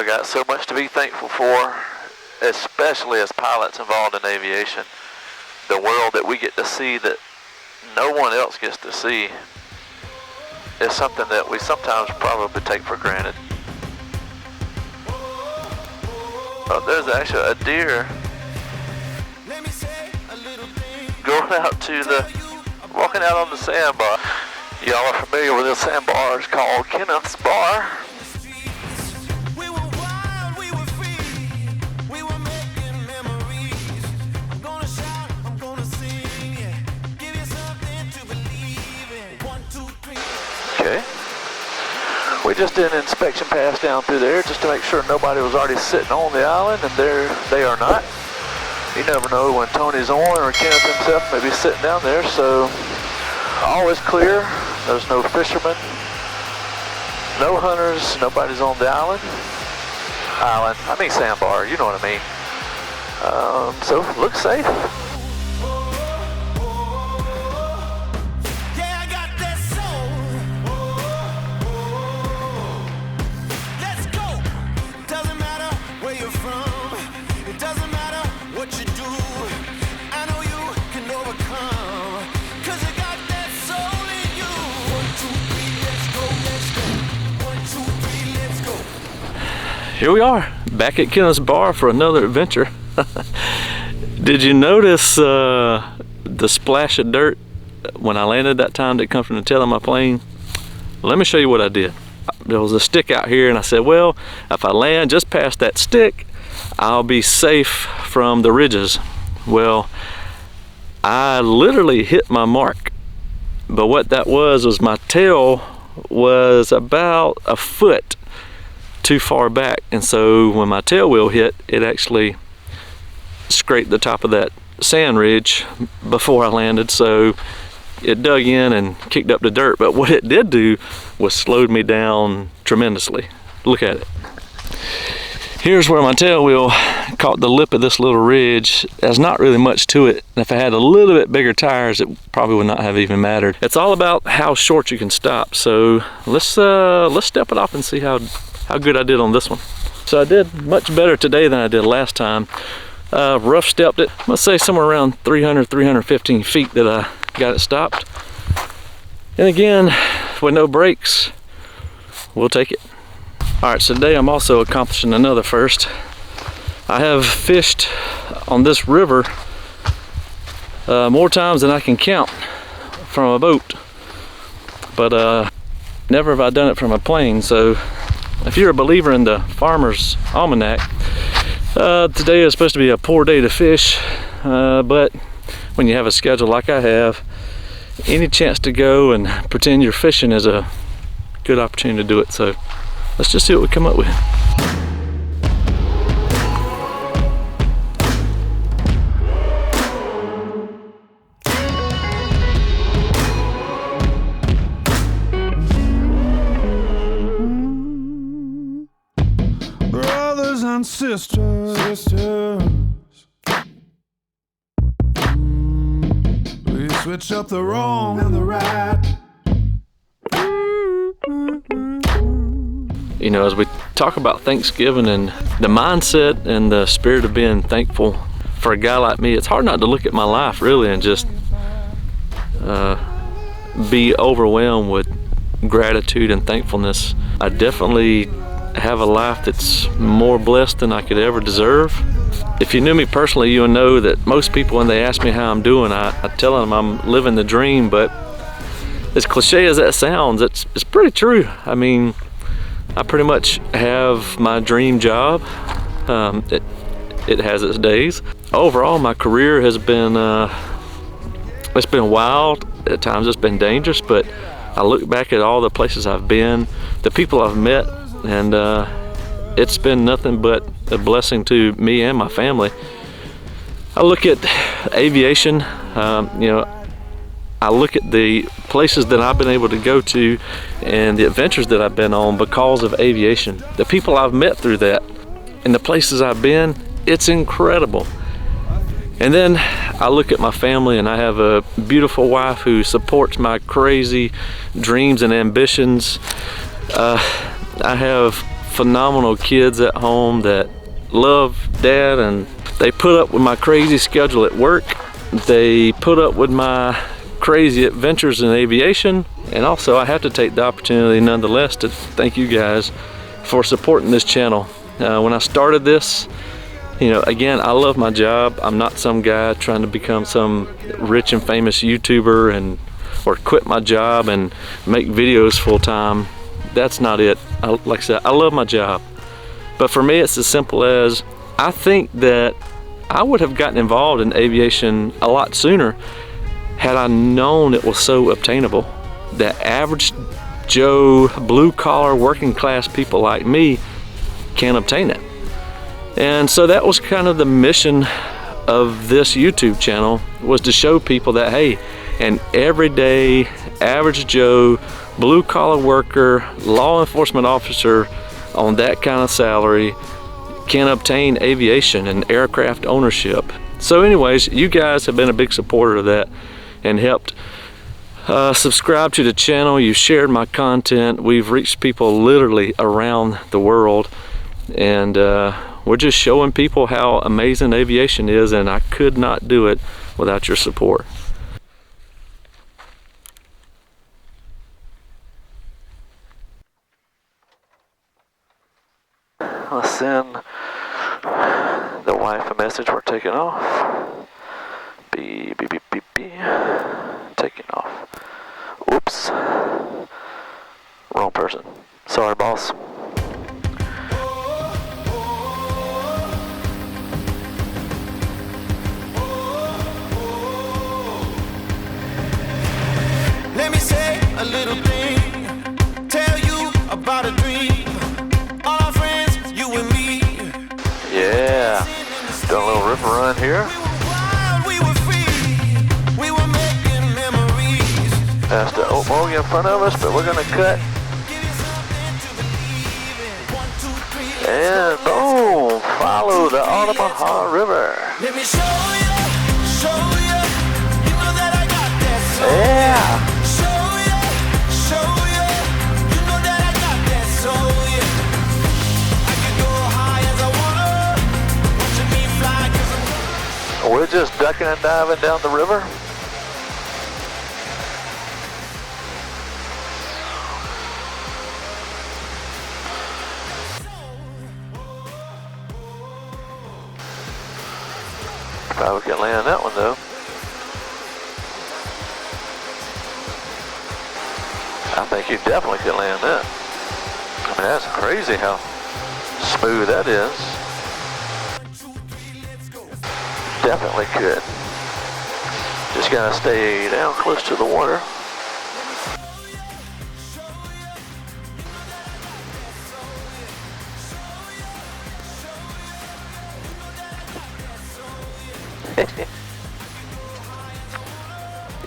I got so much to be thankful for, especially as pilots involved in aviation. The world that we get to see that no one else gets to see is something that we sometimes probably take for granted. There's actually a deer going out to walking out on the sandbar. Y'all are familiar with this sandbar. It's called Kenneth's Bar. Okay. We just did an inspection pass down through there just to make sure nobody was already sitting on the island, and they are not. You never know when Tony's on or Kenneth himself may be sitting down there, so all is clear. There's no fishermen, no hunters, nobody's on the island. I mean sandbar, you know what I mean. So looks safe. Here we are, back at Kenneth's Bar for another adventure. Did you notice the splash of dirt when I landed that time that come from the tail of my plane? Let me show you what I did. There was a stick out here and I said, well, if I land just past that stick, I'll be safe from the ridges. Well, I literally hit my mark. But what that was my tail was about a foot too far back, and so when my tail wheel hit, it actually scraped the top of that sand ridge before I landed, so it dug in and kicked up the dirt. But what it did do was slowed me down tremendously. Look at it. Here's where my tail wheel caught the lip of this little ridge. There's not really much to it. If I had a little bit bigger tires, it probably would not have even mattered. It's all about how short you can stop. So let's step it off and see how good I did on this one. So I did much better today than I did last time. Rough stepped it, let's say somewhere around 315 feet that I got it stopped. And again, with no brakes, we'll take it. All right, so today I'm also accomplishing another first. I have fished on this river more times than I can count from a boat, but never have I done it from a plane. So if you're a believer in the Farmer's Almanac, today is supposed to be a poor day to fish, but when you have a schedule like I have, any chance to go and pretend you're fishing is a good opportunity to do it. So let's just see what we come up with. Brothers and sisters, we switch up the wrong and the right. You know, as we talk about Thanksgiving and the mindset and the spirit of being thankful, for a guy like me, it's hard not to look at my life really and just be overwhelmed with gratitude and thankfulness. I definitely have a life that's more blessed than I could ever deserve. If you knew me personally, you would know that most people, when they ask me how I'm doing, I tell them I'm living the dream. But as cliche as that sounds, it's pretty true. I mean, I pretty much have my dream job. It has its days. Overall, my career has been it's been wild. At times it's been dangerous, but I look back at all the places I've been, the people I've met, and it's been nothing but a blessing to me and my family. I look at aviation, you know, I look at the places that I've been able to go to and the adventures that I've been on because of aviation. The people I've met through that and the places I've been, it's incredible. And then I look at my family, and I have a beautiful wife who supports my crazy dreams and ambitions. I have phenomenal kids at home that love Dad, and they put up with my crazy schedule at work. They put up with my crazy adventures in aviation, and also I have to take the opportunity nonetheless to thank you guys for supporting this channel. When I started this, you know, again, I love my job. I'm not some guy trying to become some rich and famous YouTuber or quit my job and make videos full time. That's not it. Like I said, I love my job. But for me, it's as simple as, I think that I would have gotten involved in aviation a lot sooner had I known it was so obtainable. That average Joe, blue collar, working class people like me can obtain it. And so that was kind of the mission of this YouTube channel, was to show people that, hey, an everyday average Joe, blue collar worker, law enforcement officer on that kind of salary can obtain aviation and aircraft ownership. So anyways, you guys have been a big supporter of that and helped subscribe to the channel. You shared my content. We've reached people literally around the world, and we're just showing people how amazing aviation is, and I could not do it without your support. Let's send the wife a message. We're taking off. Beep, beep, beep, beep, beep. Taking off. Whoops. Wrong person. Sorry, boss. Let me say a little thing, tell you about a dream. All our friends, you and me. Yeah, doing a little river run here. We were free, we were making memories. That's the Oconee in front of us, but we're gonna cut. Give you something to believe in. 1, 2, 3, And boom, follow the Oconee River. let me show you, you know that I got that soul. Yeah. Show you, you know that I got that soul, yeah. I can go high as I wanna, watching me fly 'cause I'm We're just ducking and diving down the river. Probably can land that one though. I think you definitely could land that. I mean, that's crazy how smooth that is. Definitely could. Just gotta stay down close to the water.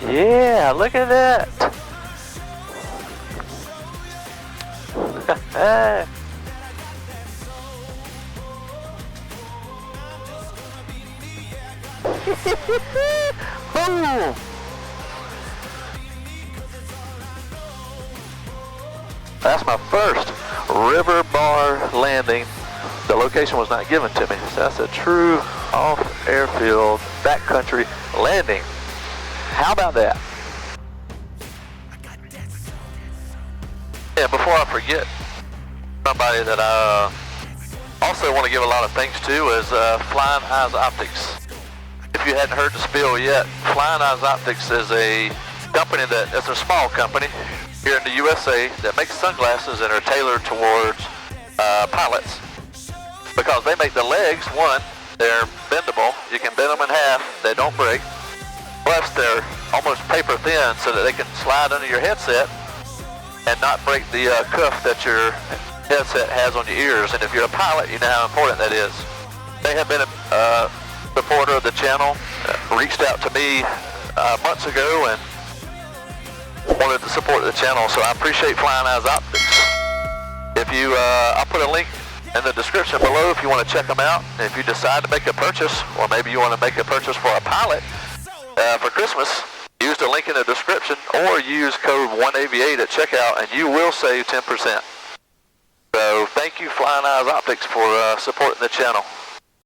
Yeah, look at that. Boom. That's my first river bar landing. The location was not given to me. So that's a true off-airfield backcountry landing. How about that? Yeah, before I forget, somebody that I also want to give a lot of thanks to is Flying Eyes Optics. If you hadn't heard the spiel yet, Flying Eyes Optics is a company it's a small company here in the USA that makes sunglasses that are tailored towards pilots. Because they make the legs, one, they're bendable. You can bend them in half, they don't break. Plus they're almost paper thin so that they can slide under your headset and not break the cuff that your headset has on your ears. And if you're a pilot, you know how important that is. They have been a supporter of the channel, reached out to me months ago and wanted to support the channel, so I appreciate Flying Eyes Optics. If you, I'll put a link in the description below if you want to check them out. If you decide to make a purchase, or maybe you want to make a purchase for a pilot for Christmas, use the link in the description or use code 1AVID at checkout and you will save 10%. So thank you Flying Eyes Optics for supporting the channel.